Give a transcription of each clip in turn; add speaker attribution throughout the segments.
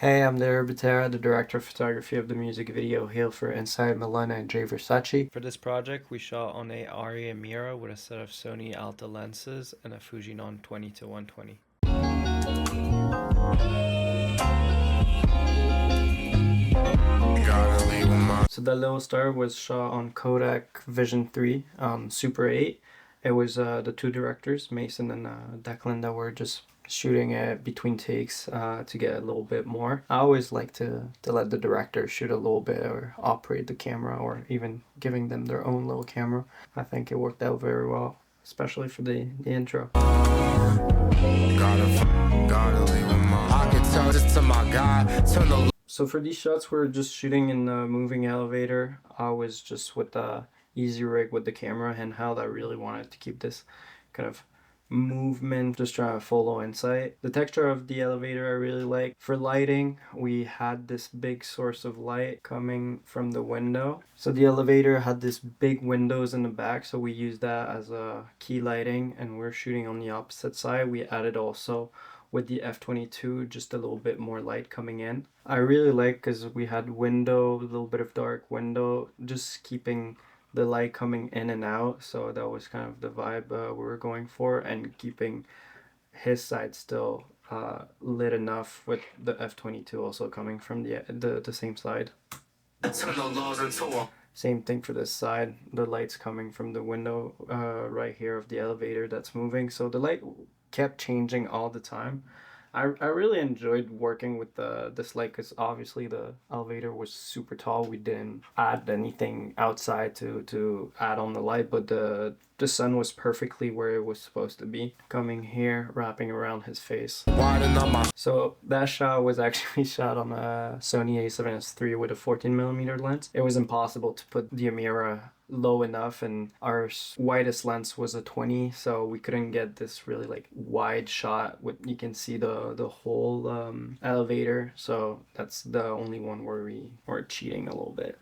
Speaker 1: Hey, I'm Dario Butera, the director of photography of the music video Hail for Inside Milena and Jay Versace.
Speaker 2: For this project, we shot on a Arri Mira with a set of Sony Alta lenses and a Fujinon 20-120.
Speaker 1: So the little star was shot on Kodak Vision 3 Super 8. It was the two directors, Mason and Declan, that were just shooting it between takes to get a little bit more. I always like to let the director shoot a little bit or operate the camera or even giving them their own little camera. I think it worked out very well, especially for the intro. So for these shots, we're just shooting in the moving elevator. I was just with the easy rig with the camera handheld. I really wanted to keep this kind of movement, just trying to follow insight. The texture of the elevator I really like. For lighting, we had this big source of light coming from the window. So the elevator had this big windows in the back, so we used that as a key lighting, and we're shooting on the opposite side. We added also with the f/22 just a little bit more light coming in. I really like because we had window, a little bit of dark window, just keeping the light coming in and out, so that was kind of the vibe we were going for, and keeping his side still lit enough with the f/22 also coming from the same side. Same thing for this side, the light's coming from the window right here of the elevator that's moving, so the light kept changing all the time. I really enjoyed working with this light because obviously the elevator was super tall. We didn't add anything outside to add on the light, but the sun was perfectly where it was supposed to be, coming here, wrapping around his face. So that shot was actually shot on a Sony a7S III with a 14mm lens. It was impossible to put the Amira low enough, and our widest lens was a 20, so we couldn't get this really like wide shot with, you can see the whole elevator, so that's the only one where we were cheating a little bit.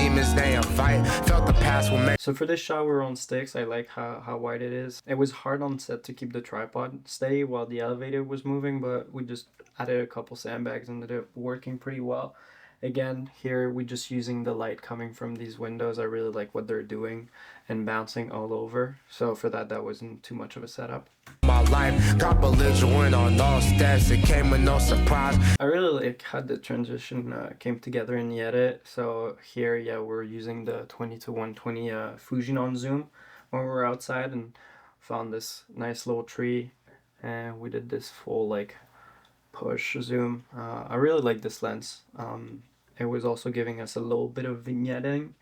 Speaker 1: So for this shot we're on sticks. I like how wide it is. It was hard on set to keep the tripod steady while the elevator was moving, but we just added a couple sandbags and ended up working pretty well. Again, here we just using the light coming from these windows. I really like what they're doing and bouncing all over. So for that wasn't too much of a setup. My life got belligerent on all steps. It came with no surprise. I really like how the transition came together in the edit. So here, yeah, we're using the 20-120 Fujinon zoom when we were outside and found this nice little tree, and we did this full like push zoom. I really like this lens. It was also giving us a little bit of vignetting.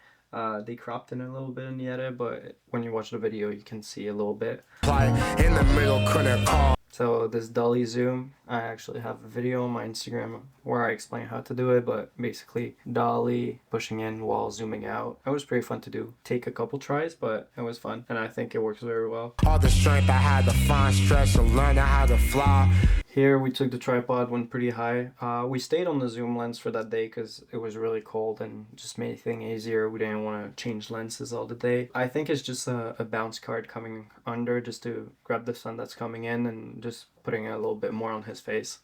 Speaker 1: They cropped in a little bit in the edit, but when you watch the video you can see a little bit. In the middle, couldn't call. So this dolly zoom, I actually have a video on my Instagram where I explain how to do it, but basically dolly, pushing in while zooming out. It was pretty fun to do. Take a couple tries, but it was fun, and I think it works very well. All the strength I had to find stretch and learn how to fly. Here we took the tripod, went pretty high. We stayed on the zoom lens for that day because it was really cold and just made things easier. We didn't want to change lenses all the day. I think it's just a bounce card coming under just to grab the sun that's coming in and just putting a little bit more on his face.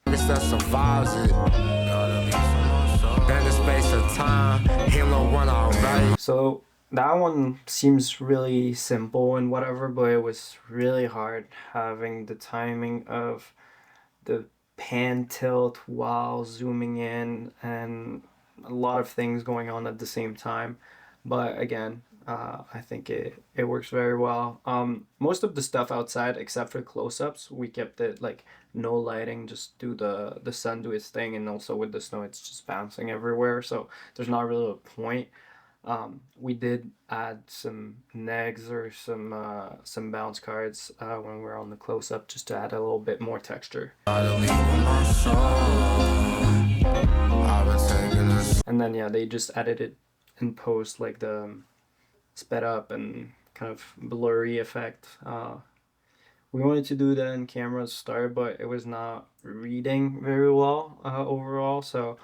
Speaker 1: So that one seems really simple and whatever, but it was really hard having the timing of the pan tilt while zooming in and a lot of things going on at the same time. But again, I think it works very well. Most of the stuff outside, except for close-ups, we kept it like no lighting, just do the sun do its thing, and also with the snow it's just bouncing everywhere, so there's not really a point. We did add some negs or some bounce cards when we were on the close-up, just to add a little bit more texture. And then yeah, they just added it in post, like the sped up and kind of blurry effect. We wanted to do that in camera start, but it was not reading very well overall, so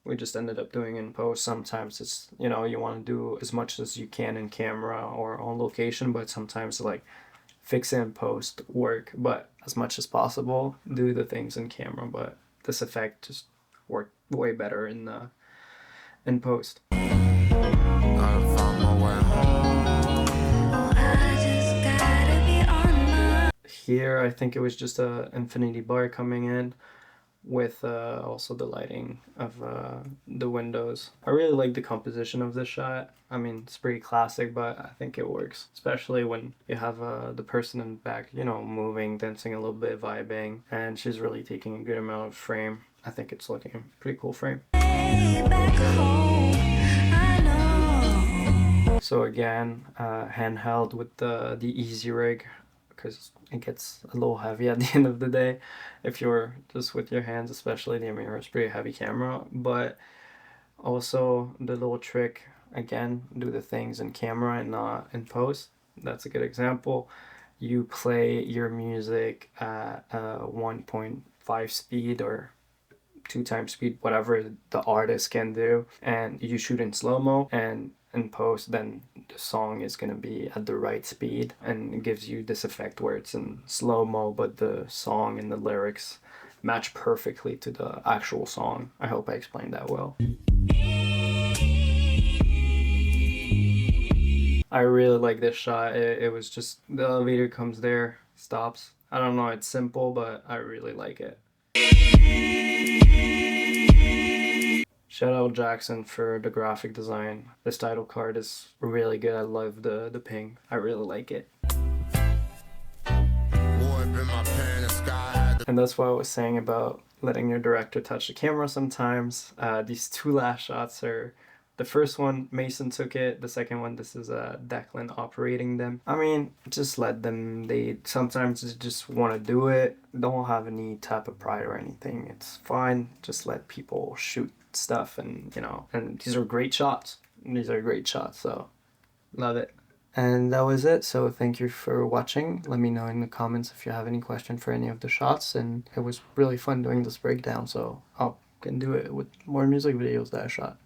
Speaker 1: we just ended up doing in post. Sometimes it's, you know, you want to do as much as you can in camera or on location, but sometimes like fix it in post work, but as much as possible do the things in camera. But this effect just work way better in post. Here, I think it was just a infinity bar coming in with also the lighting of the windows. I really like the composition of this shot. I mean, it's pretty classic, but I think it works, especially when you have the person in the back, you know, moving, dancing a little bit, vibing, and she's really taking a good amount of frame. I think it's looking a pretty cool frame. So again, handheld with the easy rig, because it gets a little heavy at the end of the day if you're just with your hands, especially. The Amira is pretty heavy camera, but also the little trick, again, do the things in camera and not in post. That's a good example. You play your music at 1.5 speed or 2 times speed, whatever the artist can do, and you shoot in slow-mo, and in post then the song is going to be at the right speed, and it gives you this effect where it's in slow-mo but the song and the lyrics match perfectly to the actual song. I hope I explained that well. I really like this shot. It was just, the elevator comes there, stops. I don't know, it's simple, but I really like it. Shout out Jackson for the graphic design. This title card is really good. I love the ping. I really like it. And that's what I was saying about letting your director touch the camera sometimes. These 2 last shots are, the first one, Mason took it. The second one, this is Declan operating them. I mean, just let them. They sometimes just want to do it. Don't have any type of pride or anything. It's fine. Just let people shoot stuff, and you know, and these are great shots. These are great shots, so love it. And that was it. So thank you for watching. Let me know in the comments if you have any question for any of the shots. And it was really fun doing this breakdown, so I can do it with more music videos that I shot.